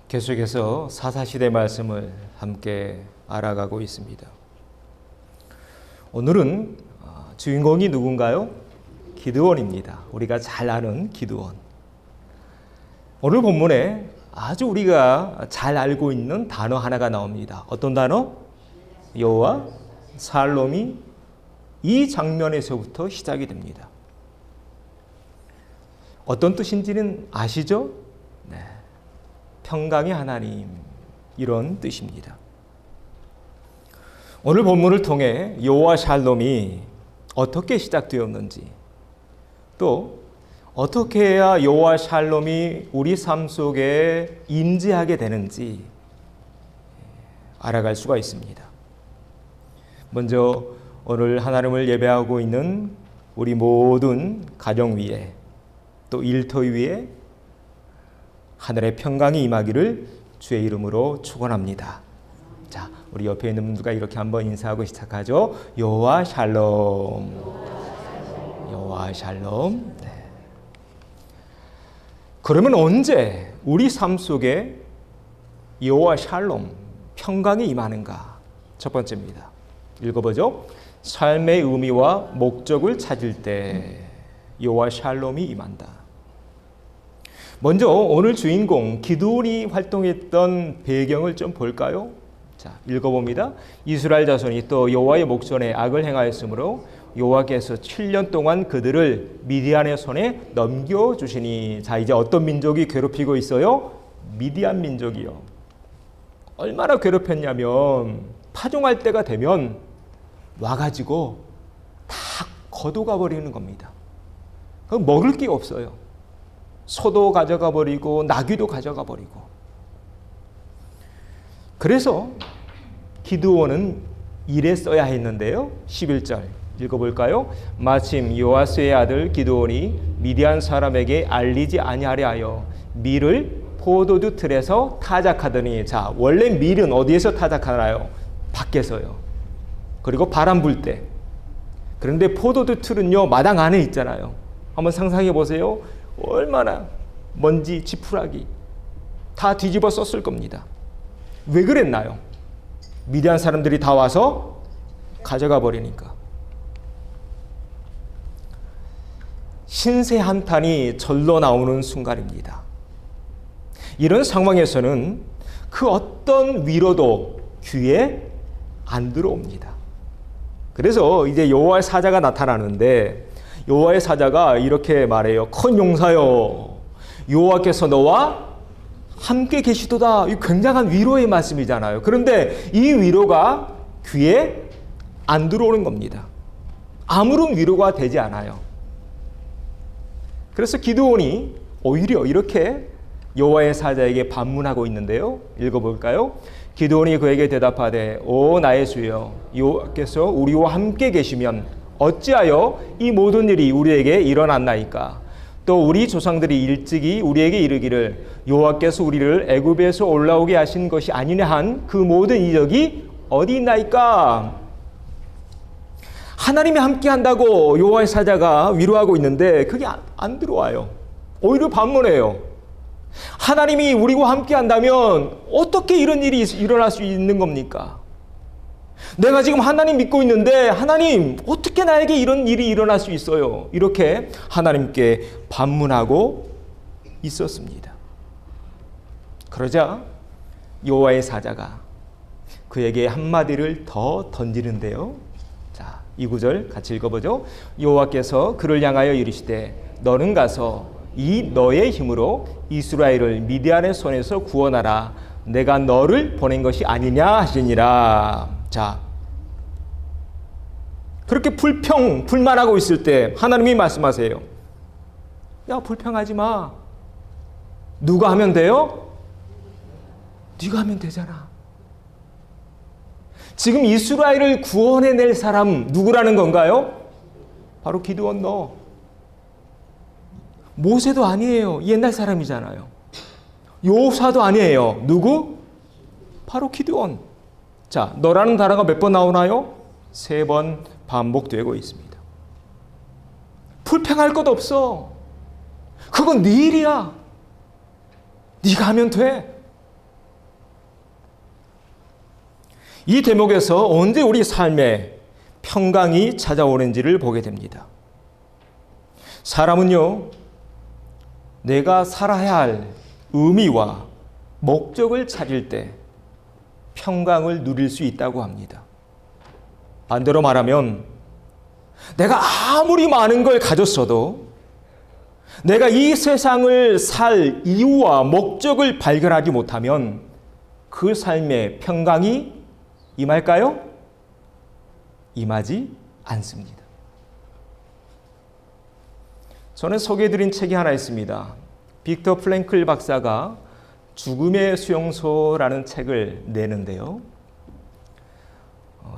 계속해서 사사시대 말씀을 함께 알아가고 있습니다. 오늘은 주인공이 누군가요? 기드온입니다. 우리가 잘 아는 기드온. 오늘 본문에 아주 우리가 잘 알고 있는 단어 하나가 나옵니다. 어떤 단어? 여호와 샬롬이 이 장면에서부터 시작이 됩니다. 어떤 뜻인지는 아시죠? 네. 평강의 하나님, 이런 뜻입니다. 오늘 본문을 통해 여호와 샬롬이 어떻게 시작되었는지, 또 어떻게 해야 여호와 샬롬이 우리 삶 속에 임재하게 되는지 알아갈 수가 있습니다. 먼저 오늘 하나님을 예배하고 있는 우리 모든 가정 위에, 또 일터 위에 하늘의 평강이 임하기를 주의 이름으로 축원합니다. 자, 우리 옆에 있는 분들과 이렇게 한번 인사하고 시작하죠. 여호와 샬롬. 여호와 샬롬. 네. 그러면 언제 우리 삶 속에 여호와 샬롬, 평강이 임하는가? 첫 번째입니다. 읽어보죠. 삶의 의미와 목적을 찾을 때 여호와 샬롬이 임한다. 먼저 오늘 주인공 기드온이 활동했던 배경을 좀 볼까요? 자, 읽어봅니다. 이스라엘 자손이 또 여호와의 목전에 악을 행하였으므로 여호와께서 7년 동안 그들을 미디안의 손에 넘겨주시니. 자, 이제 어떤 민족이 괴롭히고 있어요? 미디안 민족이요. 얼마나 괴롭혔냐면 파종할 때가 되면 와가지고 다 걷어가 버리는 겁니다. 그럼 먹을 게 없어요. 소도 가져가 버리고 나귀도 가져가 버리고. 그래서 기드온은 이랬어야 했는데요. 11절 읽어볼까요? 마침 요아스의 아들 기드온이 미디안 사람에게 알리지 아니하려 하여 밀을 포도주 틀에서 타작하더니. 자, 원래 밀은 어디에서 타작하나요? 밖에서요. 그리고 바람 불 때. 그런데 포도주 틀은요, 마당 안에 있잖아요. 한번 상상해 보세요. 얼마나 먼지, 지푸라기 다 뒤집어 썼을 겁니다. 왜 그랬나요? 미디안 사람들이 다 와서 가져가 버리니까. 신세 한탄이 절로 나오는 순간입니다. 이런 상황에서는 그 어떤 위로도 귀에 안 들어옵니다. 그래서 이제 여호와의 사자가 나타나는데 여호와의 사자가 이렇게 말해요. 큰 용사여, 여호와께서 너와 함께 계시도다. 이 굉장한 위로의 말씀이잖아요. 그런데 이 위로가 귀에 안 들어오는 겁니다. 아무런 위로가 되지 않아요. 그래서 기드온이 오히려 이렇게 여호와의 사자에게 반문하고 있는데요. 읽어볼까요? 기드온이 그에게 대답하되, 오 나의 주여, 여호와께서 우리와 함께 계시면 어찌하여 이 모든 일이 우리에게 일어났나이까? 또 우리 조상들이 일찍이 우리에게 이르기를 여호와께서 우리를 애굽에서 올라오게 하신 것이 아니냐 한 그 모든 이적이 어디 있나이까? 하나님이 함께 한다고 여호와의 사자가 위로하고 있는데 그게 안 들어와요. 오히려 반문해요. 하나님이 우리와 함께 한다면 어떻게 이런 일이 일어날 수 있는 겁니까? 내가 지금 하나님 믿고 있는데 하나님 어떻게 나에게 이런 일이 일어날 수 있어요? 이렇게 하나님께 반문하고 있었습니다. 그러자 여호와의 사자가 그에게 한마디를 더 던지는데요. 자, 이 구절 같이 읽어보죠. 여호와께서 그를 향하여 이르시되 너는 가서 이 너의 힘으로 이스라엘을 미디안의 손에서 구원하라. 내가 너를 보낸 것이 아니냐 하시니라. 자, 그렇게 불만하고 있을 때 하나님이 말씀하세요. 야, 불평하지 마. 누가 하면 돼요? 네가 하면 되잖아. 지금 이스라엘을 구원해낼 사람 누구라는 건가요? 바로 기드온 너. 모세도 아니에요. 옛날 사람이잖아요. 여호사도 아니에요. 누구? 바로 기드온. 자, 너라는 단어가 몇 번 나오나요? 3번 반복되고 있습니다. 불평할 것 없어. 그건 네 일이야. 네가 하면 돼. 이 대목에서 언제 우리 삶에 평강이 찾아오는지를 보게 됩니다. 사람은요, 내가 살아야 할 의미와 목적을 찾을 때 평강을 누릴 수 있다고 합니다. 반대로 말하면 내가 아무리 많은 걸 가졌어도 내가 이 세상을 살 이유와 목적을 발견하지 못하면 그 삶에 평강이 임할까요? 임하지 않습니다. 저는 소개해드린 책이 하나 있습니다. 빅터 프랭클 박사가 죽음의 수용소라는 책을 내는데요.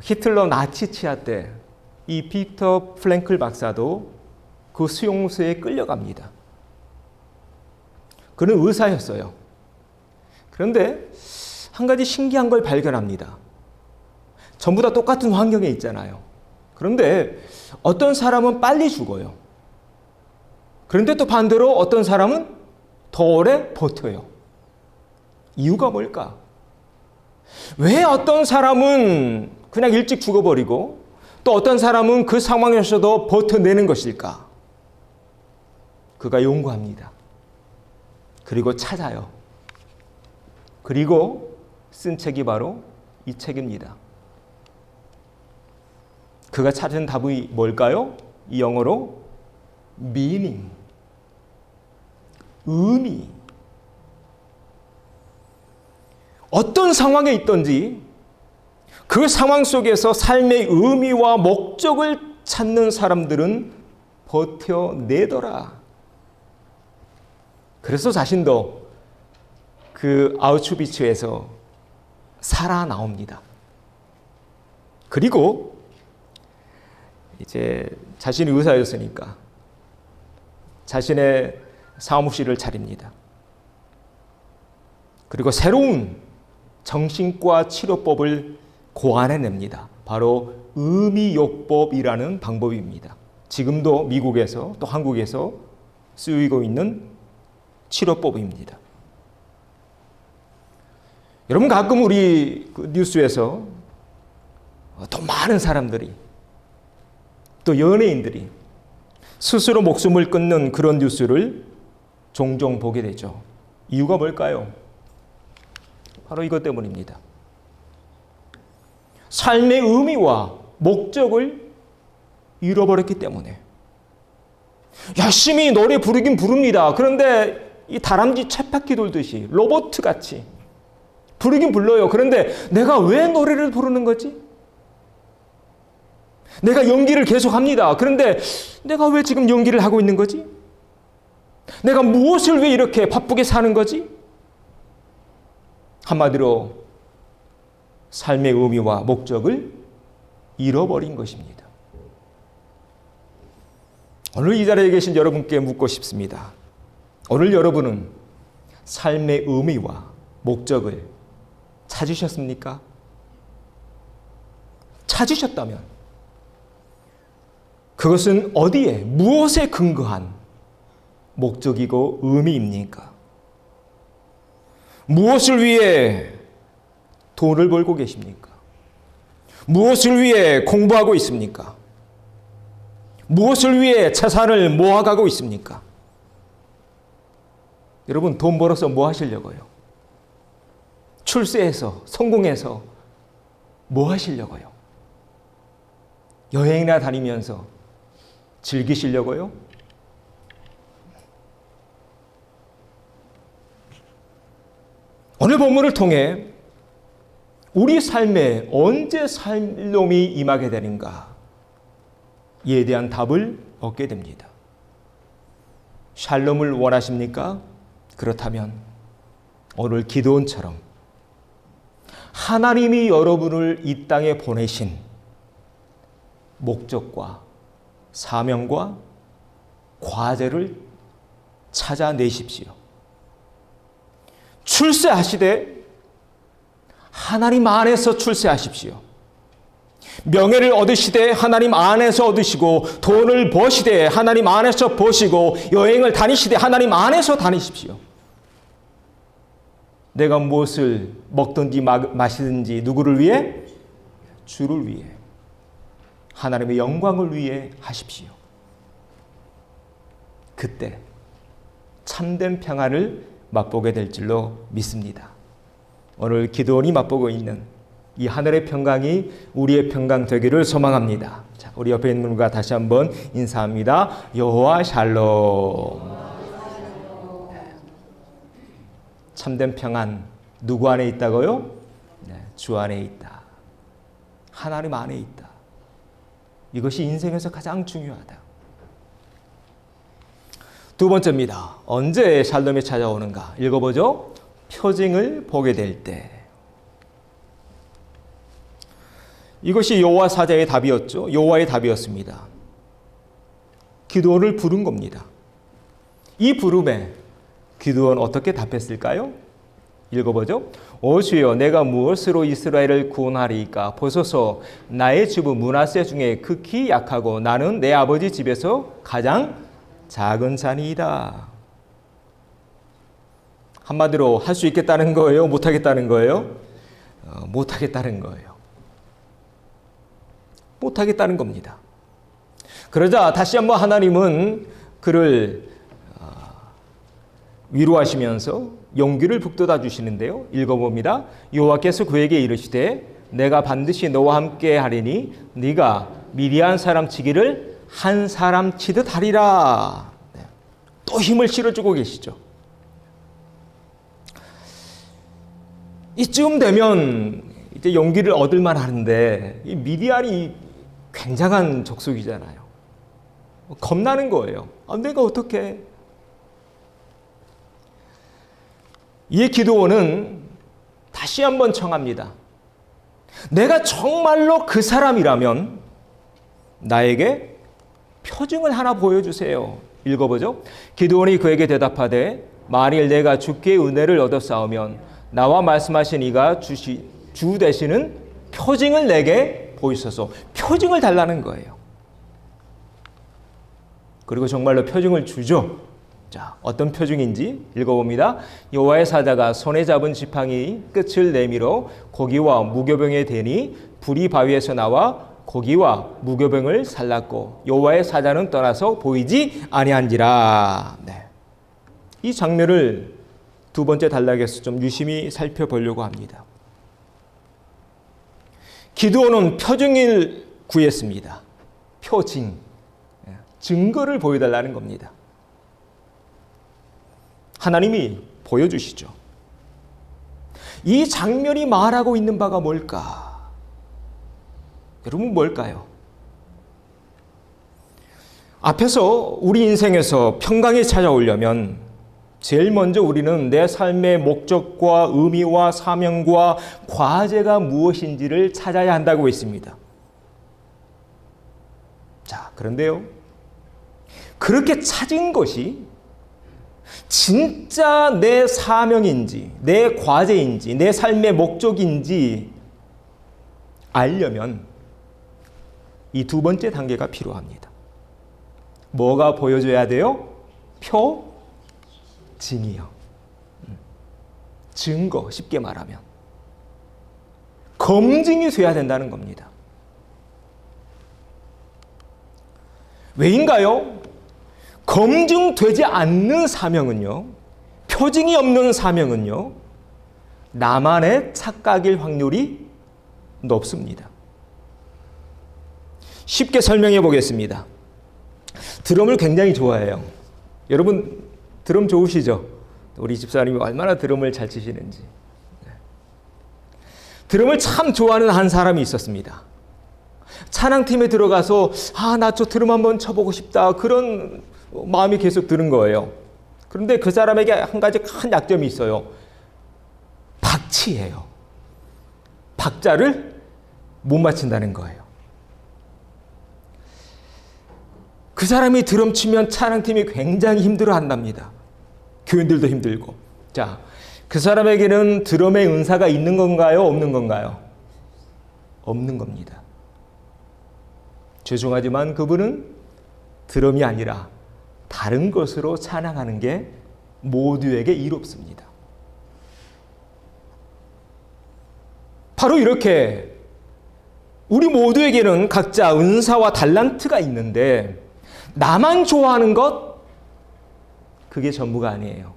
히틀러 나치 치하 때 이 빅터 프랭클 박사도 그 수용소에 끌려갑니다. 그는 의사였어요. 그런데 한 가지 신기한 걸 발견합니다. 전부 다 똑같은 환경에 있잖아요. 그런데 어떤 사람은 빨리 죽어요. 그런데 또 반대로 어떤 사람은 더 오래 버텨요. 이유가 뭘까? 왜 어떤 사람은 그냥 일찍 죽어버리고 또 어떤 사람은 그 상황에서도 버텨내는 것일까? 그가 연구합니다. 그리고 찾아요. 그리고 쓴 책이 바로 이 책입니다. 그가 찾은 답이 뭘까요? 이 영어로 meaning, 의미. 어떤 상황에 있든지 그 상황 속에서 삶의 의미와 목적을 찾는 사람들은 버텨내더라. 그래서 자신도 그 아우슈비츠에서 살아나옵니다. 그리고 이제 자신이 의사였으니까 자신의 사무실을 차립니다. 그리고 새로운 정신과 치료법을 고안해냅니다. 바로 의미요법이라는 방법입니다. 지금도 미국에서 또 한국에서 쓰이고 있는 치료법입니다. 여러분, 가끔 우리 뉴스에서 더 많은 사람들이 또 연예인들이 스스로 목숨을 끊는 그런 뉴스를 종종 보게 되죠. 이유가 뭘까요? 바로 이것 때문입니다. 삶의 의미와 목적을 잃어버렸기 때문에. 열심히 노래 부르긴 부릅니다. 그런데 이 다람쥐 쳇바퀴 돌듯이 로봇같이 부르긴 불러요. 그런데 내가 왜 노래를 부르는 거지? 내가 연기를 계속합니다. 그런데 내가 왜 지금 연기를 하고 있는 거지? 내가 무엇을 왜 이렇게 바쁘게 사는 거지? 한마디로 삶의 의미와 목적을 잃어버린 것입니다. 오늘 이 자리에 계신 여러분께 묻고 싶습니다. 오늘 여러분은 삶의 의미와 목적을 찾으셨습니까? 찾으셨다면 그것은 어디에, 무엇에 근거한 목적이고 의미입니까? 무엇을 위해 돈을 벌고 계십니까? 무엇을 위해 공부하고 있습니까? 무엇을 위해 재산을 모아가고 있습니까? 여러분, 돈 벌어서 뭐 하시려고요? 출세해서, 성공해서 뭐 하시려고요? 여행이나 다니면서 즐기시려고요? 오늘 본문을 통해 우리 삶에 언제 샬롬이 임하게 되는가? 이에 대한 답을 얻게 됩니다. 샬롬을 원하십니까? 그렇다면 오늘 기드온처럼 하나님이 여러분을 이 땅에 보내신 목적과 사명과 과제를 찾아내십시오. 출세하시되 하나님 안에서 출세하십시오. 명예를 얻으시되 하나님 안에서 얻으시고, 돈을 버시되 하나님 안에서 버시고, 여행을 다니시되 하나님 안에서 다니십시오. 내가 무엇을 먹든지 마시든지 누구를 위해? 주를 위해, 하나님의 영광을 위해 하십시오. 그때 참된 평안을 맛보게 될 줄로 믿습니다. 오늘 기도원이 맛보고 있는 이 하늘의 평강이 우리의 평강 되기를 소망합니다. 자, 우리 옆에 있는 분과 다시 한번 인사합니다. 여호와 샬롬. 참된 평안 누구 안에 있다고요? 네, 주 안에 있다. 하나님 안에 있다. 이것이 인생에서 가장 중요하다. 두 번째입니다. 언제 샬롬이 찾아오는가? 읽어보죠. 표징을 보게 될 때. 이것이 여호와 사자의 답이었죠. 여호와의 답이었습니다. 기드온을 부른 겁니다. 이 부름에 기드온 어떻게 답했을까요? 읽어보죠. 오 주여, 내가 무엇으로 이스라엘을 구원하리이까? 보소서, 나의 주부 므낫세 중에 극히 약하고 나는 내 아버지 집에서 가장 작은 자니이다. 한마디로 할 수 있겠다는 거예요? 못하겠다는 거예요? 못하겠다는 거예요. 못하겠다는 겁니다. 그러자 다시 한번 하나님은 그를 위로하시면서 용기를 북돋아 주시는데요. 읽어봅니다. 여호와께서 그에게 이르시되 내가 반드시 너와 함께 하리니 네가 미디안 사람 치기를 한 사람 치듯 하리라. 또 힘을 실어주고 계시죠. 이쯤 되면 이제 용기를 얻을 만하는데 이 미디안이 굉장한 족속이잖아요. 겁나는 거예요. 내가 어떻게? 이에 기드온은 다시 한번 청합니다. 내가 정말로 그 사람이라면 나에게 표징을 하나 보여주세요. 읽어보죠. 기드온이 그에게 대답하되 만일 내가 주께 은혜를 얻어 싸우면 나와 말씀하신 이가 주 되시는 표징을 내게 보이소서. 표징을 달라는 거예요. 그리고 정말로 표징을 주죠. 자, 어떤 표징인지 읽어봅니다. 여호와의 사자가 손에 잡은 지팡이 끝을 내밀어 고기와 무교병에 대니 불이 바위에서 나와 고기와 무교병을 살랐고 여호와의 사자는 떠나서 보이지 아니한지라. 네. 이 장면을 두 번째 단락에서 좀 유심히 살펴보려고 합니다. 기드온은 표징을 구했습니다. 표징, 증거를 보여달라는 겁니다. 하나님이 보여주시죠. 이 장면이 말하고 있는 바가 뭘까? 여러분 뭘까요? 앞에서 우리 인생에서 평강이 찾아오려면 제일 먼저 우리는 내 삶의 목적과 의미와 사명과 과제가 무엇인지를 찾아야 한다고 했습니다. 자, 그런데요. 그렇게 찾은 것이 진짜 내 사명인지, 내 과제인지, 내 삶의 목적인지 알려면 이 두 번째 단계가 필요합니다. 뭐가 보여줘야 돼요? 표징이요. 증거, 쉽게 말하면. 검증이 돼야 된다는 겁니다. 왜인가요? 검증되지 않는 사명은요, 표징이 없는 사명은요, 나만의 착각일 확률이 높습니다. 쉽게 설명해 보겠습니다. 드럼을 굉장히 좋아해요. 여러분 드럼 좋으시죠? 우리 집사님이 얼마나 드럼을 잘 치시는지. 드럼을 참 좋아하는 한 사람이 있었습니다. 찬양팀에 들어가서 나 저 드럼 한번 쳐보고 싶다, 그런 마음이 계속 드는 거예요. 그런데 그 사람에게 한 가지 큰 약점이 있어요. 박치예요. 박자를 못 맞춘다는 거예요. 그 사람이 드럼 치면 찬양팀이 굉장히 힘들어 한답니다. 교인들도 힘들고. 자, 그 사람에게는 드럼의 은사가 있는 건가요? 없는 건가요? 없는 겁니다. 죄송하지만 그분은 드럼이 아니라 다른 것으로 찬양하는 게 모두에게 이롭습니다. 바로 이렇게 우리 모두에게는 각자 은사와 달란트가 있는데 나만 좋아하는 것, 그게 전부가 아니에요.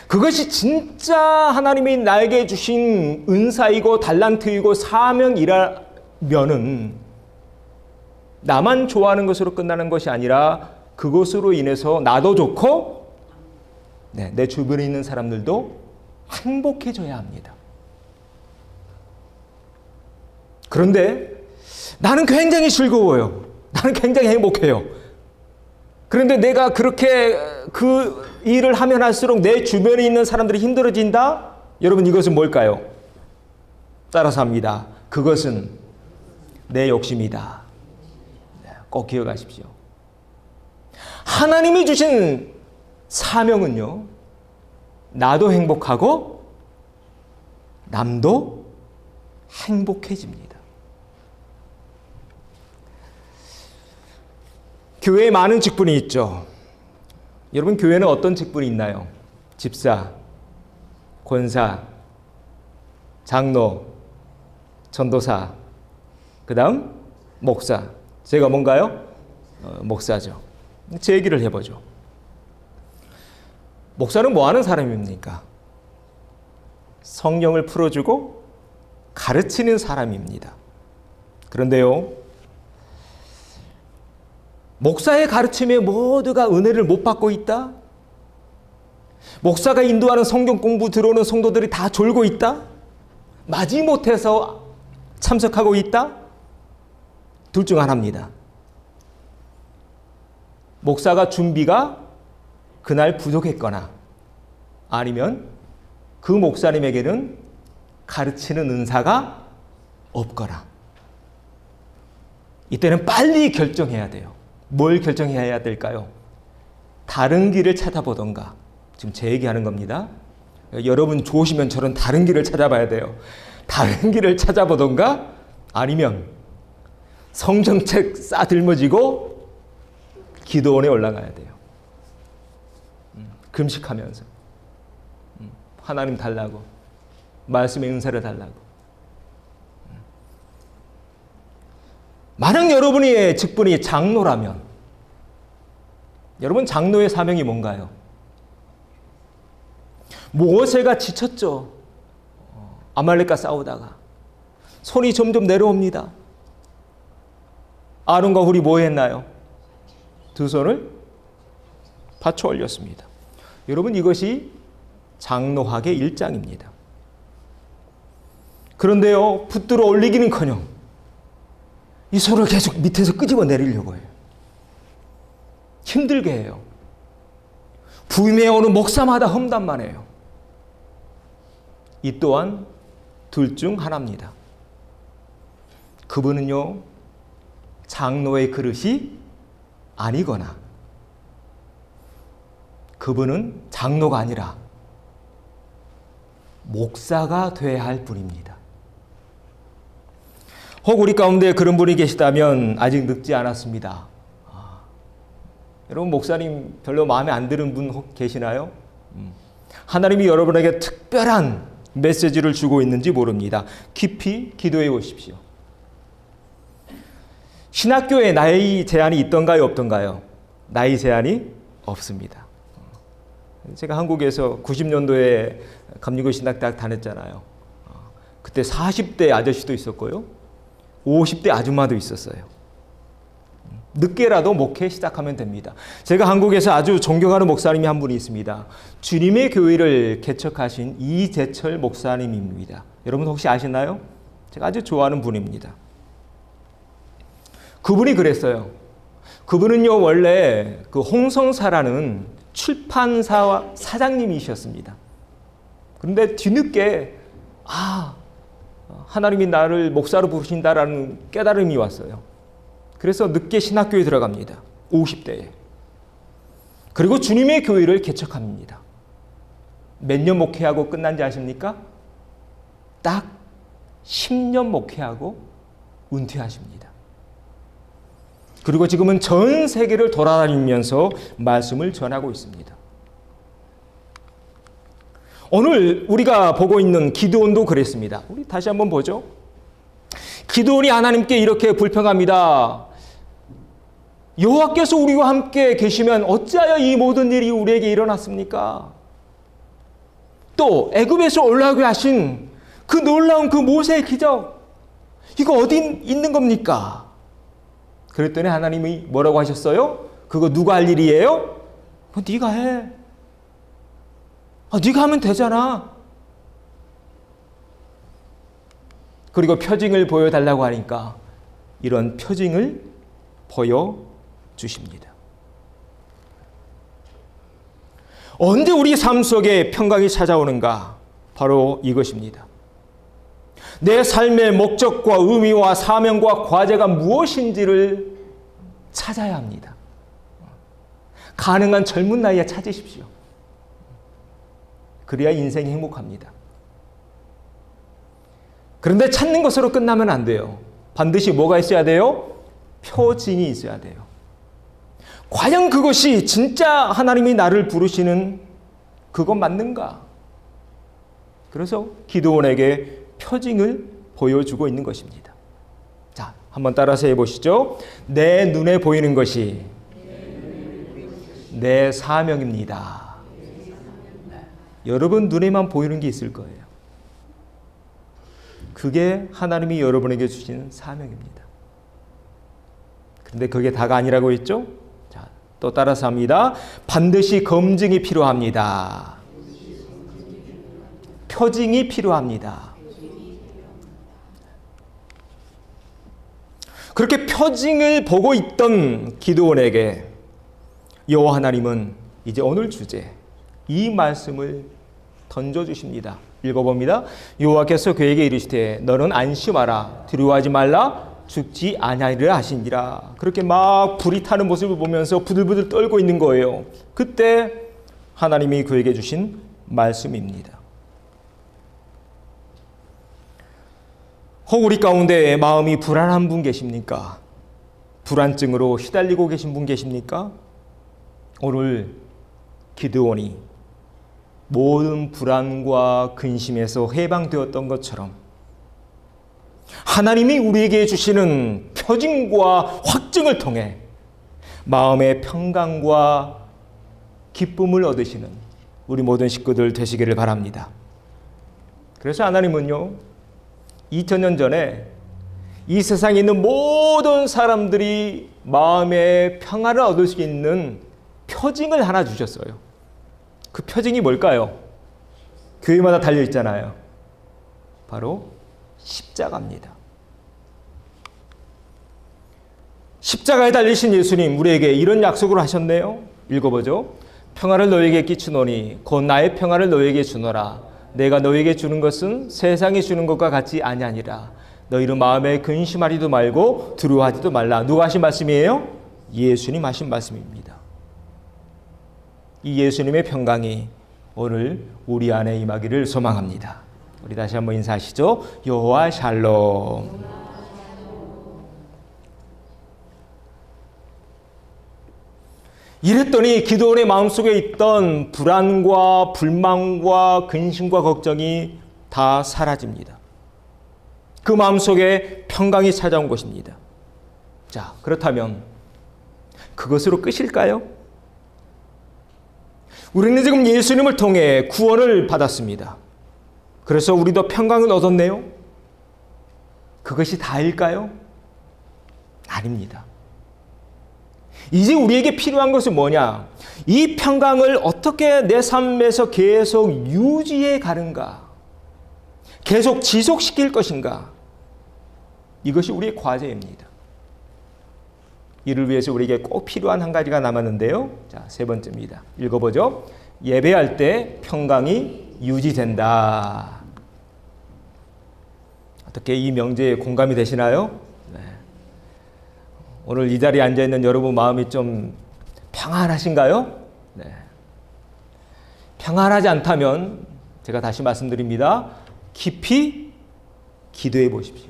그것이 진짜 하나님이 나에게 주신 은사이고 달란트이고 사명이라면은 나만 좋아하는 것으로 끝나는 것이 아니라 그것으로 인해서 나도 좋고 내 주변에 있는 사람들도 행복해져야 합니다. 그런데 나는 굉장히 즐거워요. 나는 굉장히 행복해요. 그런데 내가 그렇게 그 일을 하면 할수록 내 주변에 있는 사람들이 힘들어진다? 여러분, 이것은 뭘까요? 따라서 합니다. 그것은 내 욕심이다. 꼭 기억하십시오. 하나님이 주신 사명은요, 나도 행복하고 남도 행복해집니다. 교회에 많은 직분이 있죠. 여러분, 교회는 어떤 직분이 있나요? 집사, 권사, 장로, 전도사, 그 다음 목사. 제가 뭔가요? 목사죠. 제 얘기를 해보죠. 목사는 뭐 하는 사람입니까? 성령을 풀어주고 가르치는 사람입니다. 그런데요, 목사의 가르침에 모두가 은혜를 못 받고 있다? 목사가 인도하는 성경 공부 들어오는 성도들이 다 졸고 있다? 마지못해서 참석하고 있다? 둘 중 하나입니다. 목사가 준비가 그날 부족했거나 아니면 그 목사님에게는 가르치는 은사가 없거나, 이때는 빨리 결정해야 돼요. 뭘 결정해야 될까요? 다른 길을 찾아보던가. 지금 제 얘기하는 겁니다. 여러분 좋으시면 저런 다른 길을 찾아봐야 돼요. 다른 길을 찾아보던가 아니면 성경책 싸들머지고 기도원에 올라가야 돼요. 금식하면서 하나님 달라고, 말씀의 은사를 달라고. 만약 여러분의 직분이 장로라면, 여러분 장로의 사명이 뭔가요? 모세가 지쳤죠. 아말렉과 싸우다가 손이 점점 내려옵니다. 아론과 훌이 뭐 했나요? 두 손을 받쳐 올렸습니다. 여러분, 이것이 장로학의 일장입니다. 그런데요, 붙들어 올리기는커녕 이 손을 계속 밑에서 끄집어 내리려고 해요. 힘들게 해요. 부임해 오는 목사마다 험담만 해요. 이 또한 둘 중 하나입니다. 그분은요, 장로의 그릇이 아니거나 그분은 장로가 아니라 목사가 되어야 할 분입니다. 혹 우리 가운데 그런 분이 계시다면 아직 늙지 않았습니다. 여러분, 목사님 별로 마음에 안 드는 분 혹 계시나요? 하나님이 여러분에게 특별한 메시지를 주고 있는지 모릅니다. 깊이 기도해 보십시오. 신학교에 나이 제한이 있던가요, 없던가요? 나이 제한이 없습니다. 제가 한국에서 90년도에 감리교 신학대학 다녔잖아요. 그때 40대 아저씨도 있었고요, 50대 아줌마도 있었어요. 늦게라도 목회 시작하면 됩니다. 제가 한국에서 아주 존경하는 목사님이 한 분이 있습니다. 주님의 교회를 개척하신 이재철 목사님입니다. 여러분 혹시 아시나요? 제가 아주 좋아하는 분입니다. 그분이 그랬어요. 그분은요, 원래 그 홍성사라는 출판사 사장님이셨습니다. 그런데 뒤늦게 하나님이 나를 목사로 부르신다라는 깨달음이 왔어요. 그래서 늦게 신학교에 들어갑니다. 50대에. 그리고 주님의 교회를 개척합니다. 몇 년 목회하고 끝난지 아십니까? 딱 10년 목회하고 은퇴하십니다. 그리고 지금은 전 세계를 돌아다니면서 말씀을 전하고 있습니다. 오늘 우리가 보고 있는 기드온도 그랬습니다. 우리 다시 한번 보죠. 기드온이 하나님께 이렇게 불평합니다. 여호와께서 우리와 함께 계시면 어찌하여 이 모든 일이 우리에게 일어났습니까? 또 애굽에서 올라오게 하신 그 놀라운 그 모세의 기적, 이거 어디 있는 겁니까? 그랬더니 하나님이 뭐라고 하셨어요? 그거 누가 할 일이에요? 네가 해. 네가 하면 되잖아. 그리고 표징을 보여달라고 하니까 이런 표징을 보여주십니다. 언제 우리 삶 속에 평강이 찾아오는가? 바로 이것입니다. 내 삶의 목적과 의미와 사명과 과제가 무엇인지를 찾아야 합니다. 가능한 젊은 나이에 찾으십시오. 그래야 인생이 행복합니다. 그런데 찾는 것으로 끝나면 안 돼요. 반드시 뭐가 있어야 돼요? 표징이 있어야 돼요. 과연 그것이 진짜 하나님이 나를 부르시는 그것 맞는가? 그래서 기드온에게 표징을 보여주고 있는 것입니다. 자, 한번 따라서 해보시죠. 내 눈에 보이는 것이 내 사명입니다. 네. 여러분 눈에만 보이는 게 있을 거예요. 그게 하나님이 여러분에게 주신 사명입니다. 그런데 그게 다가 아니라고 했죠? 자, 또 따라서 합니다. 반드시 검증이 필요합니다. 표징이 필요합니다. 그렇게 표징을 보고 있던 기드온에게 여호와 하나님은 이제 오늘 주제 이 말씀을 던져주십니다. 읽어봅니다. 여호와께서 그에게 이르시되 너는 안심하라 두려워하지 말라 죽지 아니하리라 하시니라. 그렇게 막 불이 타는 모습을 보면서 부들부들 떨고 있는 거예요. 그때 하나님이 그에게 주신 말씀입니다. 혹 우리 가운데 마음이 불안한 분 계십니까? 불안증으로 시달리고 계신 분 계십니까? 오늘 기드온이 모든 불안과 근심에서 해방되었던 것처럼 하나님이 우리에게 주시는 표징과 확증을 통해 마음의 평강과 기쁨을 얻으시는 우리 모든 식구들 되시기를 바랍니다. 그래서 하나님은요, 2000년 전에 이 세상에 있는 모든 사람들이 마음의 평화를 얻을 수 있는 표징을 하나 주셨어요. 그 표징이 뭘까요? 교회마다 달려 있잖아요. 바로 십자가입니다. 십자가에 달리신 예수님, 우리에게 이런 약속을 하셨네요. 읽어보죠. 평화를 너에게 끼치노니 곧 나의 평화를 너에게 주노라. 내가 너에게 주는 것은 세상이 주는 것과 같지 아니하니라. 너희는 마음에 근심하지도 말고 두려워하지도 말라. 누가 하신 말씀이에요? 예수님 하신 말씀입니다. 이 예수님의 평강이 오늘 우리 안에 임하기를 소망합니다. 우리 다시 한번 인사하시죠. 여호와 샬롬. 이랬더니 기드온의 마음속에 있던 불안과 불만과 근심과 걱정이 다 사라집니다. 그 마음속에 평강이 찾아온 것입니다. 자, 그렇다면 그것으로 끝일까요? 우리는 지금 예수님을 통해 구원을 받았습니다. 그래서 우리도 평강을 얻었네요. 그것이 다일까요? 아닙니다. 이제 우리에게 필요한 것은 뭐냐? 이 평강을 어떻게 내 삶에서 계속 유지해 가는가? 계속 지속시킬 것인가? 이것이 우리의 과제입니다. 이를 위해서 우리에게 꼭 필요한 한 가지가 남았는데요. 자, 세 번째입니다. 읽어보죠. 예배할 때 평강이 유지된다. 어떻게 이 명제에 공감이 되시나요? 네. 오늘 이 자리에 앉아있는 여러분 마음이 좀 평안하신가요? 네. 평안하지 않다면 제가 다시 말씀드립니다. 깊이 기도해 보십시오.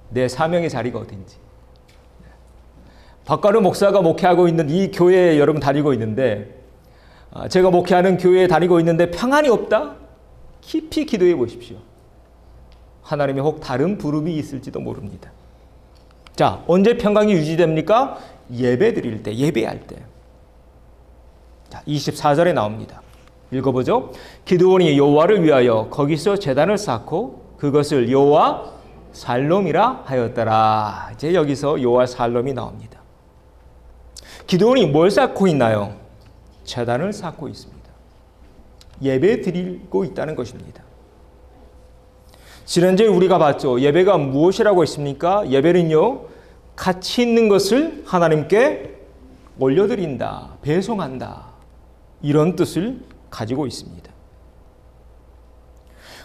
내 사명의 자리가 어딘지. 박가루 목사가 목회하고 있는 이 교회에 여러분 다니고 있는데, 제가 목회하는 교회에 다니고 있는데 평안이 없다? 깊이 기도해 보십시오. 하나님이 혹 다른 부름이 있을지도 모릅니다. 자, 언제 평강이 유지됩니까? 예배 드릴 때, 예배할 때. 자, 24절에 나옵니다. 읽어보죠. 기드온이 여호와를 위하여 거기서 제단을 쌓고 그것을 여호와 살롬이라 하였더라. 이제 여기서 여호와 살롬이 나옵니다. 기드온이 뭘 쌓고 있나요? 제단을 쌓고 있습니다. 예배 드리고 있다는 것입니다. 지난주에 우리가 봤죠. 예배가 무엇이라고 했습니까? 예배는요, 가치 있는 것을 하나님께 올려드린다, 배송한다, 이런 뜻을 가지고 있습니다.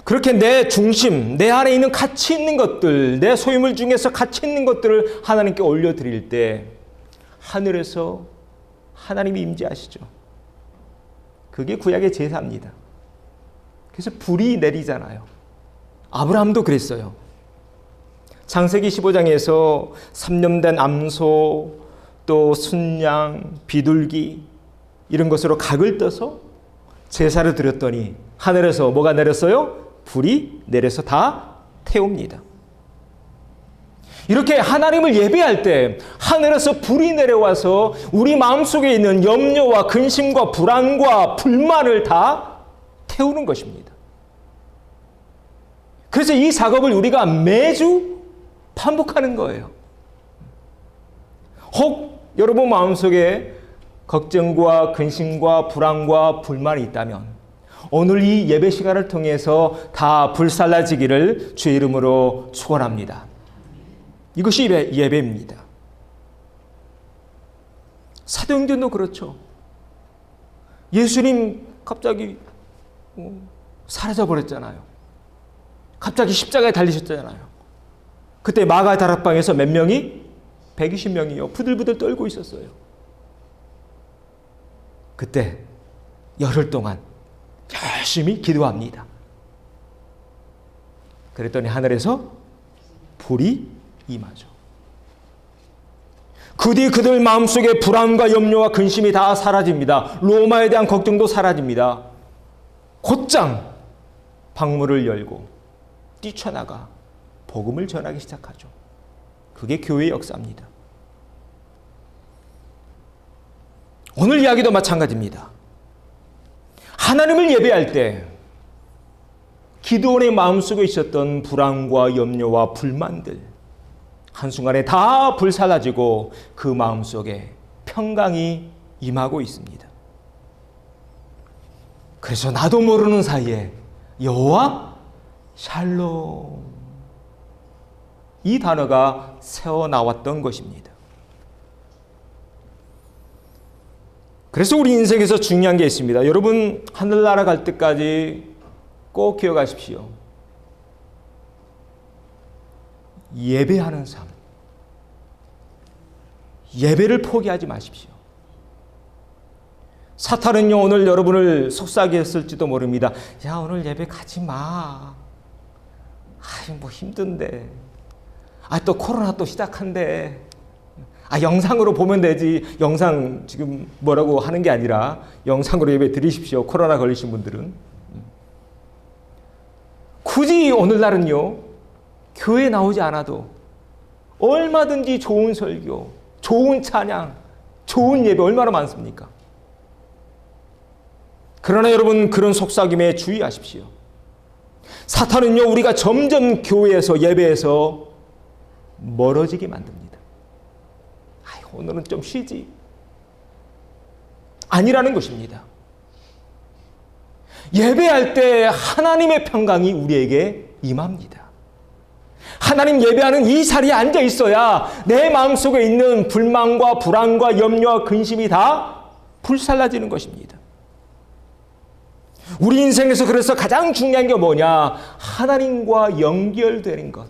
그렇게 내 중심, 내 안에 있는 가치 있는 것들, 내 소유물 중에서 가치 있는 것들을 하나님께 올려드릴 때 하늘에서 하나님이 임재하시죠. 그게 구약의 제사입니다. 그래서 불이 내리잖아요. 아브라함도 그랬어요. 창세기 15장에서 3년 된 암소, 또 순양, 비둘기 이런 것으로 각을 떠서 제사를 드렸더니 하늘에서 뭐가 내렸어요? 불이 내려서 다 태웁니다. 이렇게 하나님을 예배할 때 하늘에서 불이 내려와서 우리 마음속에 있는 염려와 근심과 불안과 불만을 다 태우는 것입니다. 그래서 이 작업을 우리가 매주 반복하는 거예요. 혹 여러분 마음속에 걱정과 근심과 불안과 불만이 있다면 오늘 이 예배 시간을 통해서 다 불살라지기를 주의 이름으로 축원합니다. 이것이 예배입니다. 사도행전도 그렇죠. 예수님 갑자기 사라져버렸잖아요. 갑자기 십자가에 달리셨잖아요. 그때 마가 다락방에서 몇 명이? 120명이요. 부들부들 떨고 있었어요. 그때 열흘 동안 열심히 기도합니다. 그랬더니 하늘에서 불이 임하죠. 그 뒤 그들 마음속에 불안과 염려와 근심이 다 사라집니다. 로마에 대한 걱정도 사라집니다. 곧장 방문을 열고 뛰쳐나가 복음을 전하기 시작하죠. 그게 교회의 역사입니다. 오늘 이야기도 마찬가지입니다. 하나님을 예배할 때 기드온의 마음속에 있었던 불안과 염려와 불만들 한순간에 다 불살라지고 그 마음속에 평강이 임하고 있습니다. 그래서 나도 모르는 사이에 여호와 샬롬 이 단어가 새어나왔던 것입니다. 그래서 우리 인생에서 중요한 게 있습니다. 여러분 하늘나라 갈 때까지 꼭 기억하십시오. 예배하는 삶. 예배를 포기하지 마십시오. 사탄은요 오늘 여러분을 속삭여 했을지도 모릅니다. 야 오늘 예배 가지 마. 뭐 힘든데. 또 코로나 또 시작한대. 영상으로 보면 되지. 영상 지금 뭐라고 하는 게 아니라 영상으로 예배 드리십시오. 코로나 걸리신 분들은. 굳이 오늘날은요. 교회에 나오지 않아도 얼마든지 좋은 설교, 좋은 찬양, 좋은 예배 얼마나 많습니까? 그러나 여러분 그런 속삭임에 주의하십시오. 사탄은요 우리가 점점 교회에서 예배에서 멀어지게 만듭니다. 오늘은 좀 쉬지. 아니라는 것입니다. 예배할 때 하나님의 평강이 우리에게 임합니다. 하나님 예배하는 이 자리에 앉아 있어야 내 마음속에 있는 불만과 불안과 염려와 근심이 다 불살라지는 것입니다. 우리 인생에서 그래서 가장 중요한 게 뭐냐? 하나님과 연결되는 것.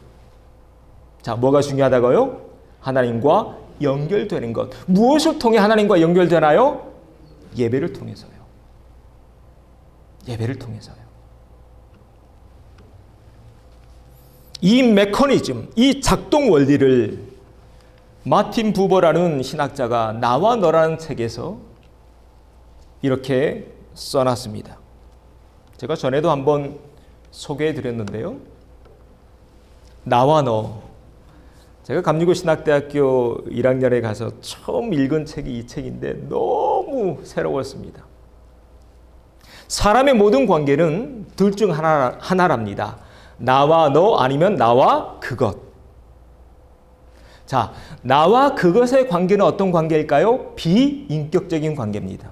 자, 뭐가 중요하다고요? 하나님과 연결되는 것. 무엇을 통해 하나님과 연결되나요? 예배를 통해서요. 예배를 통해서요. 이 메커니즘, 이 작동 원리를 마틴 부버라는 신학자가 나와 너라는 책에서 이렇게 써놨습니다. 제가 전에도 한번 소개해 드렸는데요. 나와 너. 제가 감리교 신학대학교 1학년에 가서 처음 읽은 책이 이 책인데 너무 새로웠습니다. 사람의 모든 관계는 둘 중 하나랍니다. 나와 너 아니면 나와 그것. 자, 나와 그것의 관계는 어떤 관계일까요? 비인격적인 관계입니다.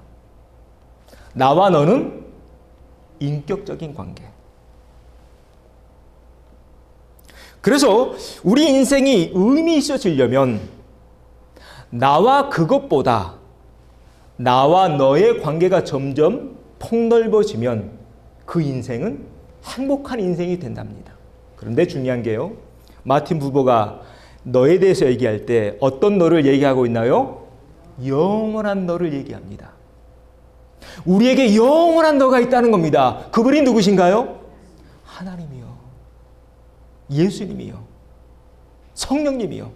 나와 너는 인격적인 관계. 그래서 우리 인생이 의미 있어지려면 나와 그것보다 나와 너의 관계가 점점 폭넓어지면 그 인생은 행복한 인생이 된답니다. 그런데 중요한 게요. 마틴 부버가 너에 대해서 얘기할 때 어떤 너를 얘기하고 있나요? 영원한 너를 얘기합니다. 우리에게 영원한 너가 있다는 겁니다. 그분이 누구신가요? 하나님이요. 예수님이요. 성령님이요.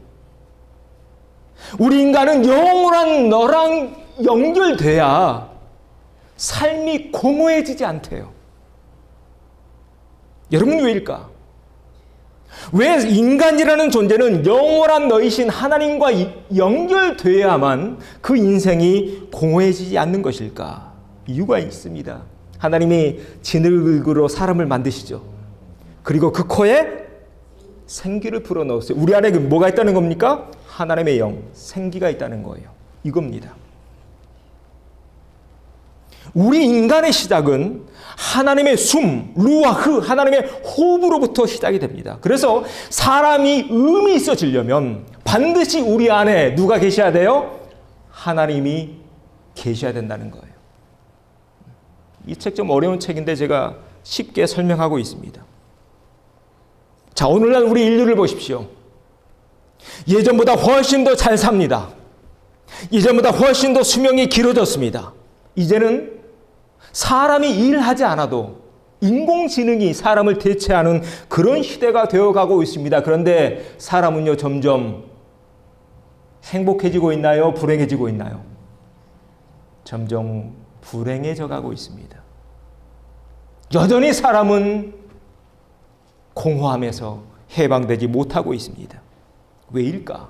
우리 인간은 영원한 너랑 연결돼야 삶이 공허해지지 않대요. 여러분 왜일까? 왜 인간이라는 존재는 영원한 너이신 하나님과 연결돼야만 그 인생이 공허해지지 않는 것일까? 이유가 있습니다. 하나님이 진흙으로 사람을 만드시죠. 그리고 그 코에 생기를 불어넣었어요. 우리 안에 뭐가 있다는 겁니까? 하나님의 영, 생기가 있다는 거예요. 이겁니다. 우리 인간의 시작은 하나님의 숨, 루아흐, 하나님의 호흡으로부터 시작이 됩니다. 그래서 사람이 의미 있어지려면 반드시 우리 안에 누가 계셔야 돼요? 하나님이 계셔야 된다는 거예요. 이 책 좀 어려운 책인데 제가 쉽게 설명하고 있습니다. 자, 오늘날 우리 인류를 보십시오. 예전보다 훨씬 더 잘 삽니다. 예전보다 훨씬 더 수명이 길어졌습니다. 이제는 사람이 일하지 않아도 인공지능이 사람을 대체하는 그런 시대가 되어가고 있습니다. 그런데 사람은요, 점점 행복해지고 있나요? 불행해지고 있나요? 점점 불행해져 가고 있습니다. 여전히 사람은 공허함에서 해방되지 못하고 있습니다. 왜일까?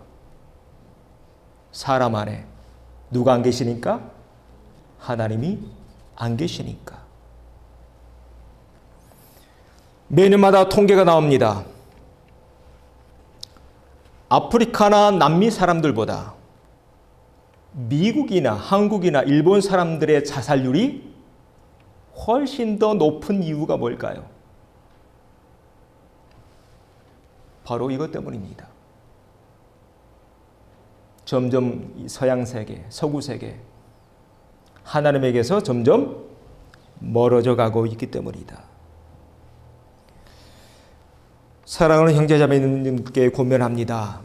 사람 안에 누가 안 계시니까? 하나님이 안 계시니까. 매년마다 통계가 나옵니다. 아프리카나 남미 사람들보다 미국이나 한국이나 일본 사람들의 자살률이 훨씬 더 높은 이유가 뭘까요? 바로 이것 때문입니다. 점점 서양 세계, 서구 세계, 하나님에게서 점점 멀어져 가고 있기 때문이다. 사랑하는 형제자매님께 권면합니다.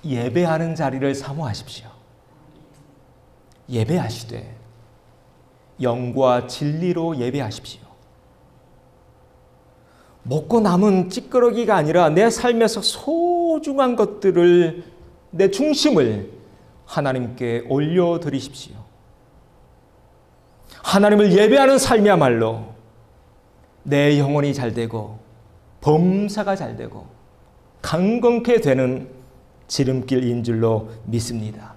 예배하는 자리를 사모하십시오. 예배하시되 영과 진리로 예배하십시오. 먹고 남은 찌끄러기가 아니라 내 삶에서 소중한 것들을, 내 중심을 하나님께 올려드리십시오. 하나님을 예배하는 삶이야말로 내 영혼이 잘되고 범사가 잘되고 강건케 되는 지름길인 줄로 믿습니다.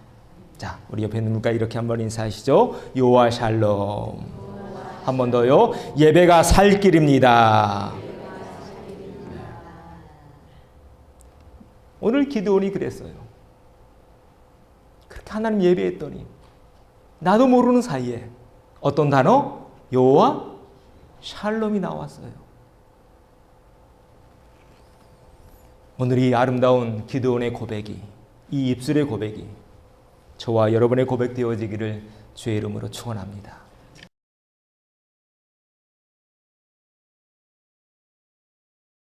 자, 우리 옆에 있는 분과 이렇게 한번 인사하시죠. 요와 샬롬. 한 번 더요. 예배가 살 길입니다. 오늘 기드온이 그랬어요. 그렇게 하나님 예배했더니 나도 모르는 사이에 어떤 단어? 여호와 샬롬이 나왔어요. 오늘 이 아름다운 기드온의 고백이, 이 입술의 고백이 저와 여러분의 고백 되어지기를 주의 이름으로 축원합니다.